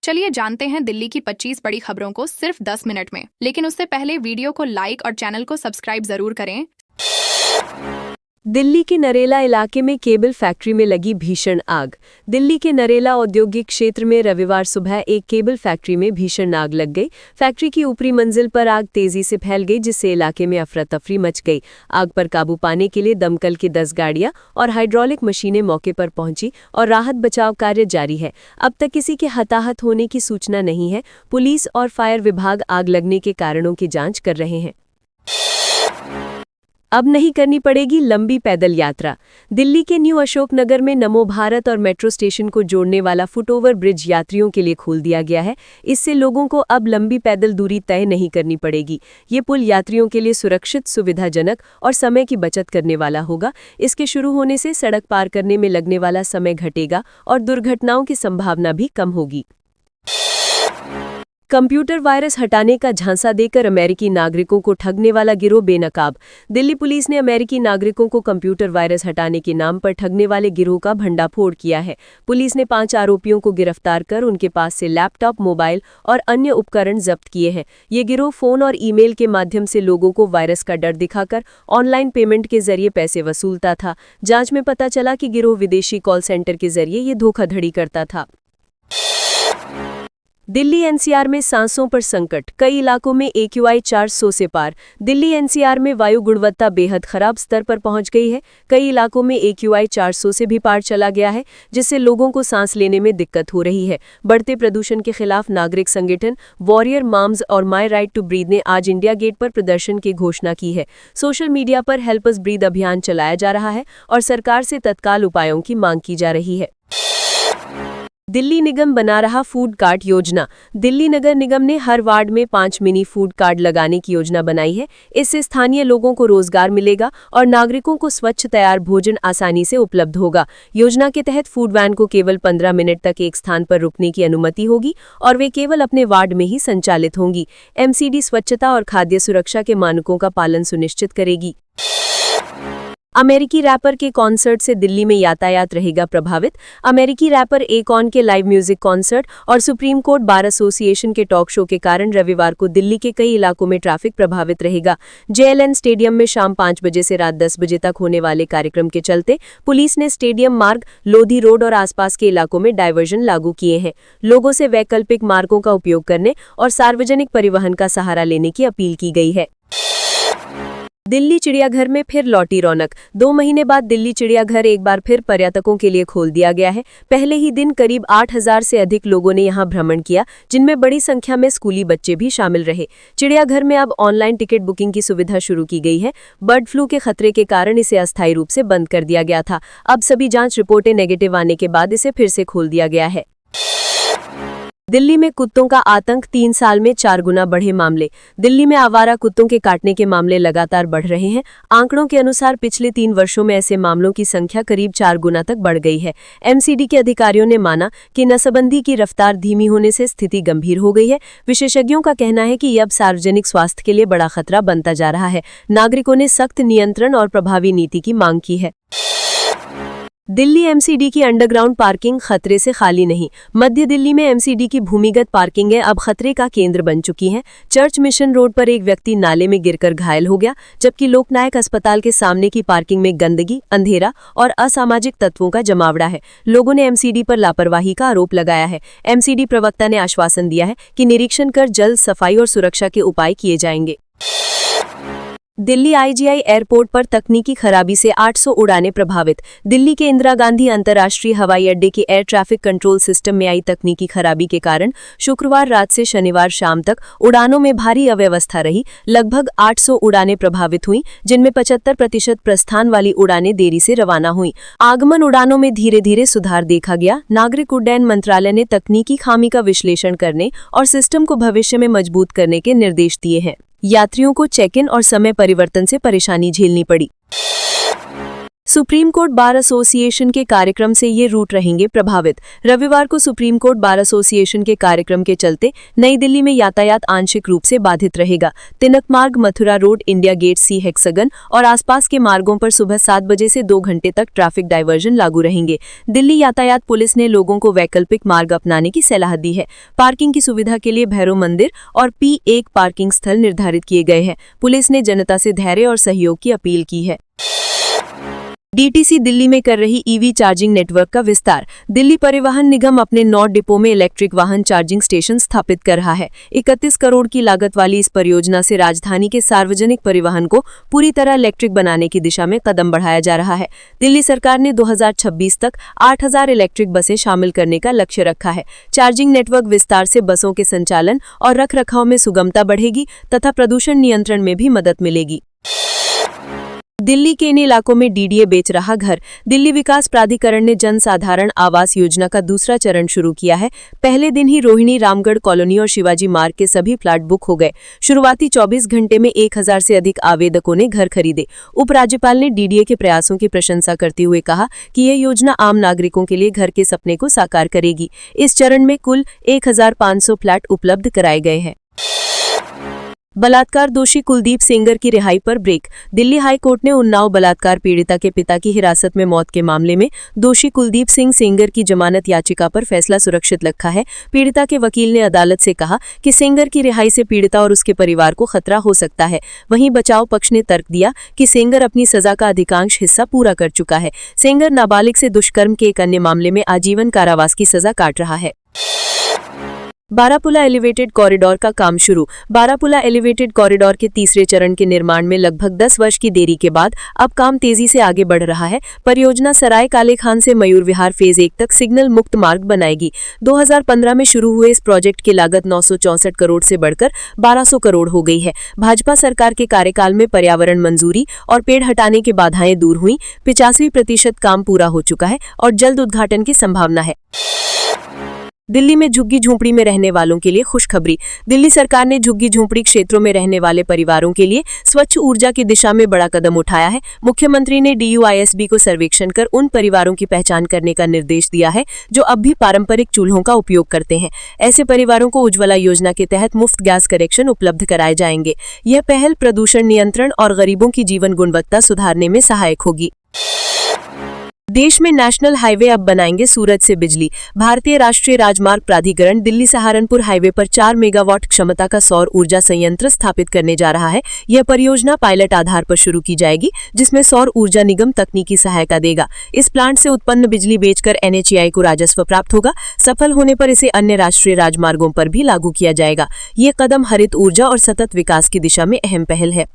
चलिए जानते हैं दिल्ली की 25 बड़ी खबरों को सिर्फ 10 मिनट में। लेकिन उससे पहले वीडियो को लाइक और चैनल को सब्सक्राइब जरूर करें। दिल्ली के नरेला इलाके में केबल फैक्ट्री में लगी भीषण आग। दिल्ली के नरेला औद्योगिक क्षेत्र में रविवार सुबह एक केबल फैक्ट्री में भीषण आग लग गई। फैक्ट्री की ऊपरी मंजिल पर आग तेजी से फैल गई, जिससे इलाके में अफरा तफरी मच गई। आग पर काबू पाने के लिए दमकल की 10 गाड़ियां और हाइड्रोलिक मशीनें मौके पर पहुंची और राहत बचाव कार्य जारी है। अब तक किसी के हताहत होने की सूचना नहीं है। पुलिस और फायर विभाग आग लगने के कारणों की जांच कर रहे हैं। अब नहीं करनी पड़ेगी लंबी पैदल यात्रा। दिल्ली के न्यू अशोक नगर में नमो भारत और मेट्रो स्टेशन को जोड़ने वाला फुटओवर ब्रिज यात्रियों के लिए खोल दिया गया है। इससे लोगों को अब लंबी पैदल दूरी तय नहीं करनी पड़ेगी। ये पुल यात्रियों के लिए सुरक्षित, सुविधाजनक और समय की बचत करने वाला होगा। इसके शुरू होने से सड़क पार करने में लगने वाला समय घटेगा और दुर्घटनाओं की संभावना भी कम होगी। कंप्यूटर वायरस हटाने का झांसा देकर अमेरिकी नागरिकों को ठगने वाला गिरोह बेनकाब। दिल्ली पुलिस ने अमेरिकी नागरिकों को कंप्यूटर वायरस हटाने के नाम पर ठगने वाले गिरोह का भंडाफोड़ किया है। पुलिस ने 5 आरोपियों को गिरफ्तार कर उनके पास से लैपटॉप, मोबाइल और अन्य उपकरण जब्त किए हैं। ये गिरोह फोन और ईमेल के माध्यम से लोगों को वायरस का डर दिखाकर ऑनलाइन पेमेंट के जरिए पैसे वसूलता था। जांच में पता चला कि गिरोह विदेशी कॉल सेंटर के जरिए ये धोखाधड़ी करता था। दिल्ली एनसीआर में सांसों पर संकट, कई इलाकों में AQI 400 से पार। दिल्ली एनसीआर में वायु गुणवत्ता बेहद खराब स्तर पर पहुंच गई है। कई इलाकों में AQI 400 से भी पार चला गया है, जिससे लोगों को सांस लेने में दिक्कत हो रही है। बढ़ते प्रदूषण के खिलाफ नागरिक संगठन वॉरियर मॉम्स और माई राइट टू ब्रीथ ने आज इंडिया गेट पर प्रदर्शन की घोषणा की है। सोशल मीडिया पर हेल्प अस ब्रीथ अभियान चलाया जा रहा है और सरकार से तत्काल उपायों की मांग की जा रही है। दिल्ली निगम बना रहा फूड कार्ट योजना। दिल्ली नगर निगम ने हर वार्ड में 5 मिनी फूड कार्ट लगाने की योजना बनाई है। इससे स्थानीय लोगों को रोजगार मिलेगा और नागरिकों को स्वच्छ तैयार भोजन आसानी से उपलब्ध होगा। योजना के तहत फूड वैन को केवल 15 मिनट तक एक स्थान पर रुकने की अनुमति होगी और वे केवल अपने वार्ड में ही संचालित होंगी। MCD स्वच्छता और खाद्य सुरक्षा के मानकों का पालन सुनिश्चित करेगी। अमेरिकी रैपर के कॉन्सर्ट से दिल्ली में यातायात रहेगा प्रभावित। अमेरिकी रैपर एकॉन के लाइव म्यूजिक कॉन्सर्ट और सुप्रीम कोर्ट बार एसोसिएशन के टॉक शो के कारण रविवार को दिल्ली के कई इलाकों में ट्रैफिक प्रभावित रहेगा। JLN स्टेडियम में शाम 5 बजे से रात 10 बजे तक होने वाले कार्यक्रम के चलते पुलिस ने स्टेडियम मार्ग, लोधी रोड और आसपास के इलाकों में डायवर्जन लागू किए हैं। लोगों से वैकल्पिक मार्गों का उपयोग करने और सार्वजनिक परिवहन का सहारा लेने की अपील की गई है। दिल्ली चिड़ियाघर में फिर लौटी रौनक। 2 महीने बाद दिल्ली चिड़ियाघर एक बार फिर पर्यटकों के लिए खोल दिया गया है। पहले ही दिन करीब 8000 से अधिक लोगों ने यहां भ्रमण किया, जिनमें बड़ी संख्या में स्कूली बच्चे भी शामिल रहे। चिड़ियाघर में अब ऑनलाइन टिकट बुकिंग की सुविधा शुरू की गई है। बर्ड फ्लू के खतरे के कारण इसे अस्थायी रूप से बंद कर दिया गया था। अब सभी जांच रिपोर्टें नेगेटिव आने के बाद इसे फिर से खोल दिया गया है। दिल्ली में कुत्तों का आतंक, 3 साल में 4 गुना बढ़े मामले। दिल्ली में आवारा कुत्तों के काटने के मामले लगातार बढ़ रहे हैं। आंकड़ों के अनुसार पिछले 3 वर्षों में ऐसे मामलों की संख्या करीब 4 गुना तक बढ़ गई है। MCD के अधिकारियों ने माना कि नसबंदी की रफ्तार धीमी होने से स्थिति गंभीर हो गई है। विशेषज्ञों का कहना है कि यह अब सार्वजनिक स्वास्थ्य के लिए बड़ा खतरा बनता जा रहा है। नागरिकों ने सख्त नियंत्रण और प्रभावी नीति की मांग की है। दिल्ली MCD की अंडरग्राउंड पार्किंग खतरे से खाली नहीं। मध्य दिल्ली में MCD की भूमिगत पार्किंगें अब खतरे का केंद्र बन चुकी हैं। चर्च मिशन रोड पर एक व्यक्ति नाले में गिरकर घायल हो गया, जबकि लोकनायक अस्पताल के सामने की पार्किंग में गंदगी, अंधेरा और असामाजिक तत्वों का जमावड़ा है। लोगों ने MCD पर लापरवाही का आरोप लगाया है। MCD प्रवक्ता ने आश्वासन दिया है कि निरीक्षण कर जल्द सफाई और सुरक्षा के उपाय किए जाएंगे। दिल्ली IGI एयरपोर्ट पर तकनीकी खराबी से 800 उड़ानें प्रभावित। दिल्ली के इंदिरा गांधी अंतर्राष्ट्रीय हवाई अड्डे के एयर ट्रैफिक कंट्रोल सिस्टम में आई तकनीकी खराबी के कारण शुक्रवार रात से शनिवार शाम तक उड़ानों में भारी अव्यवस्था रही। लगभग 800 उड़ानें प्रभावित हुईं, जिनमें 75% प्रस्थान वाली उड़ानें देरी से रवाना हुईं। आगमन उड़ानों में धीरे धीरे सुधार देखा गया। नागरिक उड्डयन मंत्रालय ने तकनीकी खामी का विश्लेषण करने और सिस्टम को भविष्य में मजबूत करने के निर्देश दिए हैं। यात्रियों को चेक इन और समय परिवर्तन से परेशानी झेलनी पड़ी। सुप्रीम कोर्ट बार एसोसिएशन के कार्यक्रम से ये रूट रहेंगे प्रभावित। रविवार को सुप्रीम कोर्ट बार एसोसिएशन के कार्यक्रम के चलते नई दिल्ली में यातायात आंशिक रूप से बाधित रहेगा। तिलक मार्ग, मथुरा रोड, इंडिया गेट सी हेक्सागन और आसपास के मार्गों पर सुबह 7 बजे से 2 घंटे तक ट्रैफिक डायवर्जन लागू रहेंगे। दिल्ली यातायात पुलिस ने लोगों को वैकल्पिक मार्ग अपनाने की सलाह दी है। पार्किंग की सुविधा के लिए भैरव मंदिर और P1 पार्किंग स्थल निर्धारित किए गए हैं। पुलिस ने जनता से धैर्य और सहयोग की अपील की है। डीटीसी दिल्ली में कर रही ईवी चार्जिंग नेटवर्क का विस्तार। दिल्ली परिवहन निगम अपने 9 डिपो में इलेक्ट्रिक वाहन चार्जिंग स्टेशन स्थापित कर रहा है। 31 करोड़ की लागत वाली इस परियोजना से राजधानी के सार्वजनिक परिवहन को पूरी तरह इलेक्ट्रिक बनाने की दिशा में कदम बढ़ाया जा रहा है। दिल्ली सरकार ने 2026 तक 8000 इलेक्ट्रिक बसें शामिल करने का लक्ष्य रखा है। चार्जिंग नेटवर्क विस्तार से बसों के संचालन और रखरखाव में सुगमता बढ़ेगी तथा प्रदूषण नियंत्रण में भी मदद मिलेगी। दिल्ली के इन इलाकों में डीडीए बेच रहा घर। दिल्ली विकास प्राधिकरण ने जन साधारण आवास योजना का दूसरा चरण शुरू किया है। पहले दिन ही रोहिणी, रामगढ़ कॉलोनी और शिवाजी मार्ग के सभी फ्लैट बुक हो गए। शुरुआती 24 घंटे में 1000 से अधिक आवेदकों ने घर खरीदे। उपराज्यपाल ने डीडीए के प्रयासों की प्रशंसा करते हुए कहा कि यह योजना आम नागरिकों के लिए घर के सपने को साकार करेगी। इस चरण में कुल 1500 फ्लैट उपलब्ध कराए गए हैं। बलात्कार दोषी कुलदीप सेंगर की रिहाई पर ब्रेक। दिल्ली हाई कोर्ट ने उन्नाव बलात्कार पीड़िता के पिता की हिरासत में मौत के मामले में दोषी कुलदीप सिंह सेंगर की जमानत याचिका पर फैसला सुरक्षित रखा है। पीड़िता के वकील ने अदालत से कहा कि सेंगर की रिहाई से पीड़िता और उसके परिवार को खतरा हो सकता है। वहीं बचाव पक्ष ने तर्क दिया कि सेंगर अपनी सजा का अधिकांश हिस्सा पूरा कर चुका है। सेंगर नाबालिग से दुष्कर्म के एक अन्य मामले में आजीवन कारावास की सजा काट रहा है। बारापुला एलिवेटेड कॉरिडोर का काम शुरू। बारापुला एलिवेटेड कॉरिडोर के तीसरे चरण के निर्माण में लगभग 10 वर्ष की देरी के बाद अब काम तेजी से आगे बढ़ रहा है। परियोजना सराय काले खान से मयूर विहार फेज 1 तक सिग्नल मुक्त मार्ग बनाएगी। 2015 में शुरू हुए इस प्रोजेक्ट की लागत 964 करोड़ से बढ़कर 1200 करोड़ हो गई है। भाजपा सरकार के कार्यकाल में पर्यावरण मंजूरी और पेड़ हटाने की बाधाएं दूर हुई। 85% काम पूरा हो चुका है और जल्द उद्घाटन की संभावना है। दिल्ली में झुग्गी झोंपड़ी में रहने वालों के लिए खुशखबरी। दिल्ली सरकार ने झुग्गी झोंपड़ी क्षेत्रों में रहने वाले परिवारों के लिए स्वच्छ ऊर्जा की दिशा में बड़ा कदम उठाया है। मुख्यमंत्री ने DUISB को सर्वेक्षण कर उन परिवारों की पहचान करने का निर्देश दिया है जो अब भी पारंपरिक चूल्हों का उपयोग करते हैं। ऐसे परिवारों को उज्ज्वला योजना के तहत मुफ्त गैस कनेक्शन उपलब्ध कराए जाएंगे। यह पहल प्रदूषण नियंत्रण और गरीबों की जीवन गुणवत्ता सुधारने में सहायक होगी। देश में नेशनल हाईवे अब बनाएंगे सूरज से बिजली। भारतीय राष्ट्रीय राजमार्ग प्राधिकरण दिल्ली सहारनपुर हाईवे पर 4 मेगावाट क्षमता का सौर ऊर्जा संयंत्र स्थापित करने जा रहा है। यह परियोजना पायलट आधार पर शुरू की जाएगी, जिसमें सौर ऊर्जा निगम तकनीकी सहायता देगा। इस प्लांट से उत्पन्न बिजली बेचकर NHAI को राजस्व प्राप्त होगा। सफल होने पर इसे अन्य राष्ट्रीय राजमार्गों पर भी लागू किया जाएगा। ये कदम हरित ऊर्जा और सतत विकास की दिशा में अहम पहल है।